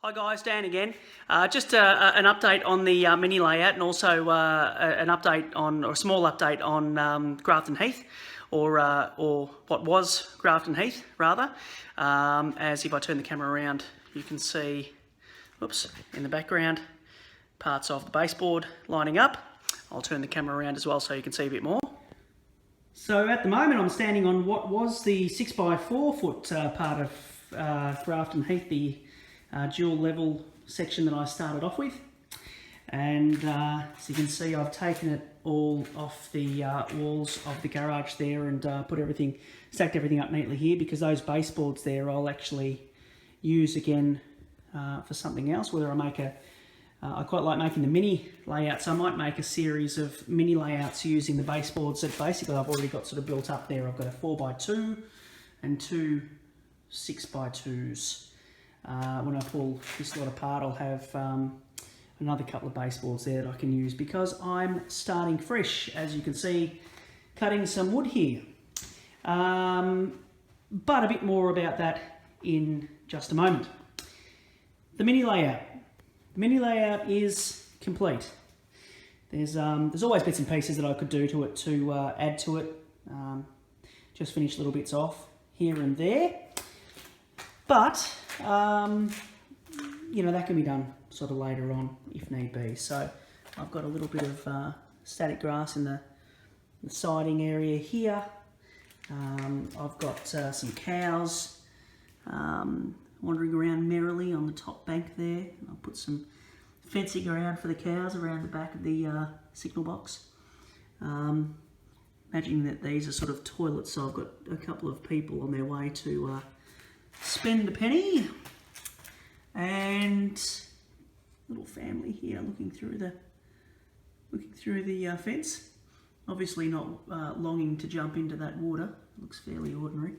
Hi guys, Dan again. Just an update on the mini layout, and also an update on, or a small update on Grafton Heath, or what was Grafton Heath rather. As if I turn the camera around, you can see, whoops, in the background, parts of the baseboard lining up. I'll turn the camera around as well so you can see a bit more. So at the moment I'm standing on what was the 6x4 foot part of Grafton Heath, the dual level section that I started off with, and as you can see, I've taken it all off the walls of the garage there and stacked everything up neatly here, because those baseboards there I'll actually use again for something else. Whether I make I quite like making the mini layouts. I might make a series of mini layouts using the baseboards that basically I've already got sort of built up there. I've got a 4x2 and two 6x2s. When I pull this lot apart, I'll have another couple of baseboards there that I can use, because I'm starting fresh, as you can see, cutting some wood here. But a bit more about that in just a moment. The mini layout. The mini layout is complete. There's always bits and pieces that I could do to it to add to it. Just finish little bits off here and there. But you know, that can be done sort of later on if need be. So I've got a little bit of static grass in the siding area here. I've got some cows wandering around merrily on the top bank there. I'll put some fencing around for the cows around the back of the signal box. Imagining that these are sort of toilets, so I've got a couple of people on their way to spend a penny, and little family here looking through the fence. Obviously not longing to jump into that water. It looks fairly ordinary.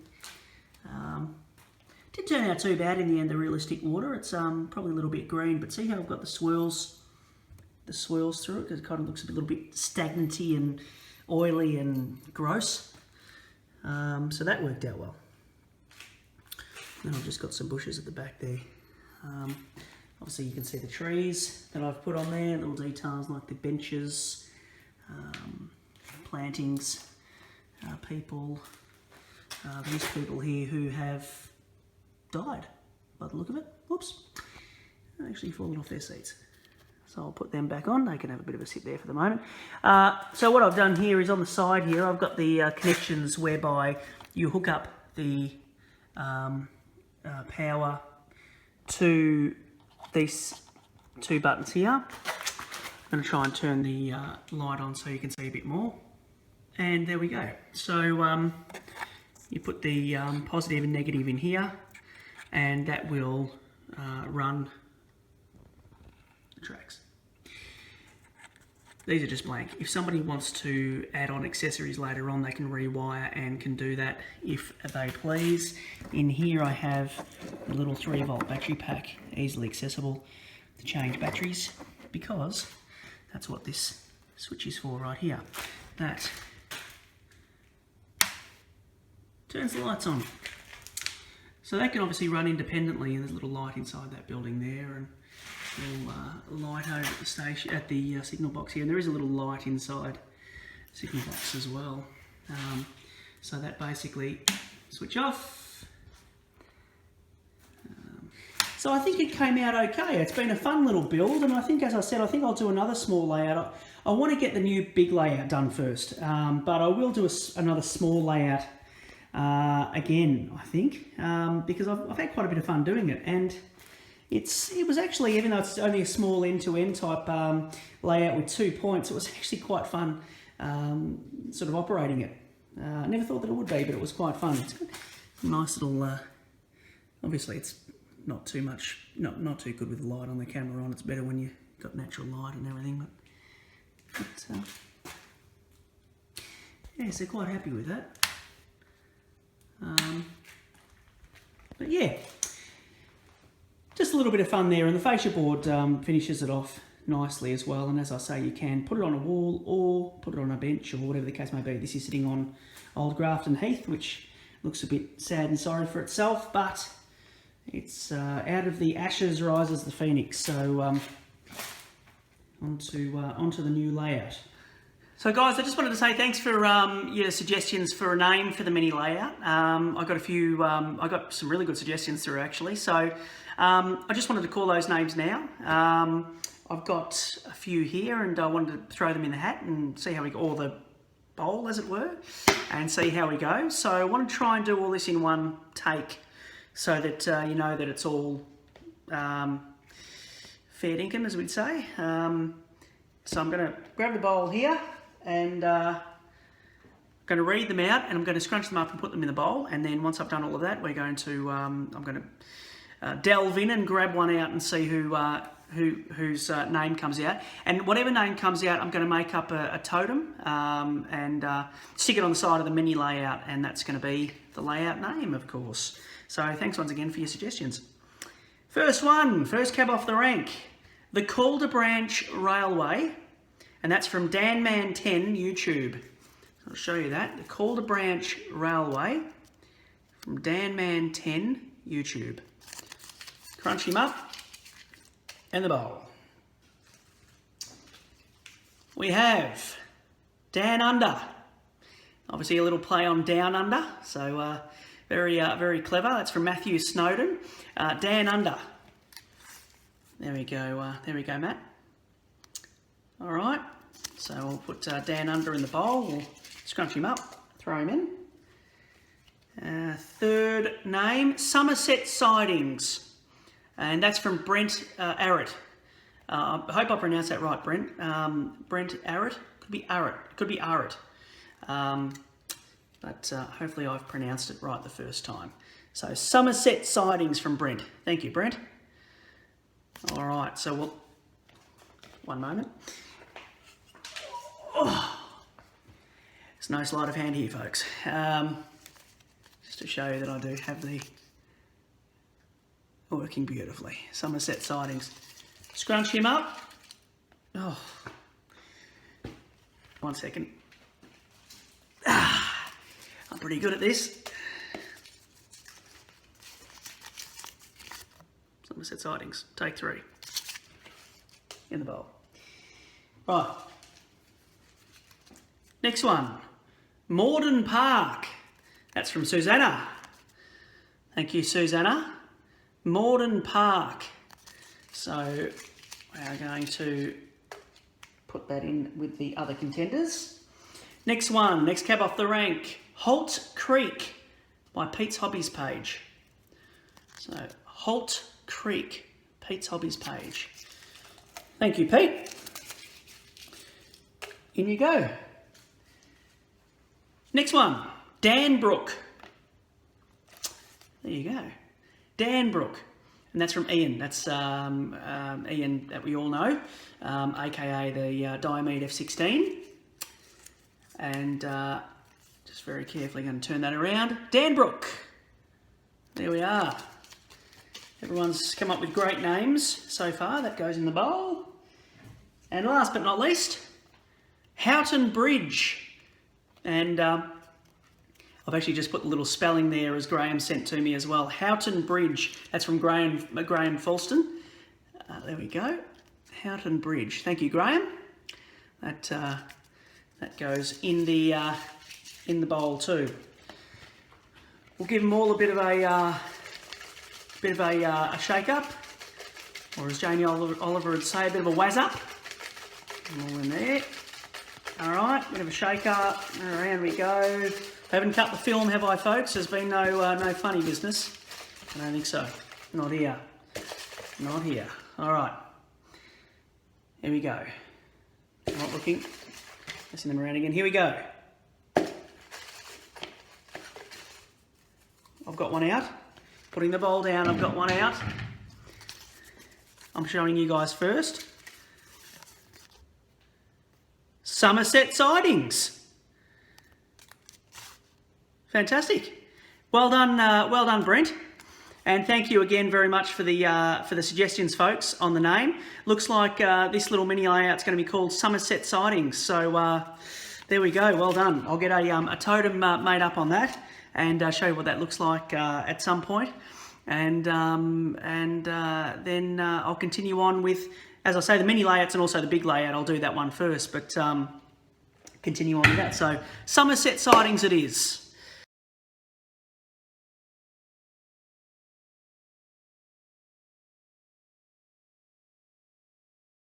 Didn't turn out too bad in the end, the realistic water. It's probably a little bit green, but see how I've got the swirls through it, because it kind of looks a little bit stagnanty and oily and gross. So that worked out well. And I've just got some bushes at the back there. Obviously you can see the trees that I've put on there, little details like the benches, plantings, people, these people here who have died by the look of it. Whoops, actually fallen off their seats. So I'll put them back on. They can have a bit of a sit there for the moment. So what I've done here is on the side here, I've got the connections whereby you hook up the power to these two buttons here. I'm going to try and turn the light on so you can see a bit more. And there we go. So you put the positive and negative in here, and that will run the tracks. These are just blank. If somebody wants to add on accessories later on, they can rewire and can do that if they please. In here I have a little 3-volt battery pack, easily accessible to change batteries, because that's what this switch is for right here. That turns the lights on. So that can obviously run independently, and there's a little light inside that building there, and a little light over at the station, at the signal box here, and there is a little light inside the signal box as well. So that basically switch off. So I think it came out okay. It's been a fun little build, and I think, as I said, I think I'll do another small layout. I want to get the new big layout done first, but I will do another small layout again, I think, because I've had quite a bit of fun doing it, and it was actually, even though it's only a small end-to-end type layout with 2 points, it was actually quite fun sort of operating it. I never thought that it would be, but it was quite fun. It's got a nice little, obviously it's not too much, not too good with the light on the camera on. It's better when you've got natural light and everything, but yeah, so quite happy with that. But yeah, just a little bit of fun there, and the fascia board finishes it off nicely as well. And as I say, you can put it on a wall or put it on a bench or whatever the case may be. This is sitting on old Grafton Heath, which looks a bit sad and sorry for itself, but It's out of the ashes rises the phoenix. So onto the new layout. So guys, I just wanted to say thanks for your suggestions for a name for the mini layout. I got a few, I got some really good suggestions through actually. So I just wanted to call those names now. I've got a few here and I wanted to throw them in the hat and see how we go, or the bowl as it were, and see how we go. So I want to try and do all this in one take so that you know that it's all fair dinkum, as we'd say. So I'm going to grab the bowl here and I'm going to read them out and I'm going to scrunch them up and put them in the bowl, and then once I've done all of that, we're going to I'm going to delve in and grab one out and see whose name comes out, and whatever name comes out, I'm going to make up a totem and stick it on the side of the mini layout, and that's going to be the layout name, of course. So thanks once again for your suggestions. First cab off the rank, the Calder Branch Railway, and that's from Danman10 YouTube. I'll show you that, the Calder Branch Railway from Danman10 YouTube. Crunch him up in the bowl. We have Dan Under, obviously a little play on Down Under, so very clever. That's from Matthew Snowden. Dan Under. There we go, Matt. All right, so we'll put Dan Under in the bowl. We'll scrunch him up, throw him in. Third name, Somerset Sidings, and that's from Brent Arrett. I hope I pronounced that right, Brent. Brent Arrett, could be Arrett, but hopefully I've pronounced it right the first time. So Somerset Sidings from Brent. Thank you, Brent. All right, so we'll, one moment. Oh, there's no sleight of hand here, folks. Just to show you that I do have the working beautifully. Somerset Sidings. Scrunch him up. Oh, 1 second. I'm pretty good at this. Somerset Sidings, take 3. In the bowl. Right. Next one, Morden Park. That's from Susanna. Thank you, Susanna. Morden Park. So we are going to put that in with the other contenders. Next one, next cab off the rank, Holt Creek by Pete's Hobbies page. So Holt Creek, Pete's Hobbies page. Thank you, Pete. In you go. Next one, Danbrook. There you go. Danbrook. And that's from Ian. That's Ian that we all know, aka the Diomede F16. And just very carefully going to turn that around. Danbrook. There we are. Everyone's come up with great names so far. That goes in the bowl. And last but not least, Houghton Bridge. And I've actually just put the little spelling there as Graham sent to me as well. Houghton Bridge. That's from Graham Falston. There we go. Houghton Bridge. Thank you, Graham. That goes in the bowl too. We'll give them all a bit of a shake up, or as Jamie Oliver would say, a bit of a wazz up. All in there. All right, bit of a shake up. Around we go. Haven't cut the film, have I, folks? There's been no funny business. I don't think so. Not here. Not here. All right. Here we go. Not looking. Messing them around again. Here we go. I've got one out. Putting the bowl down, I've got one out. I'm showing you guys first. Somerset Sidings. Fantastic. Well done, Brent. And thank you again very much for the suggestions, folks, on the name. Looks like this little mini layout's going to be called Somerset Sidings. So there we go. Well done. I'll get a totem made up on that and show you what that looks like at some point. and then I'll continue on with, as I say, the mini layouts and also the big layout. I'll do that one first, but continue on with that. So Somerset sidings it is.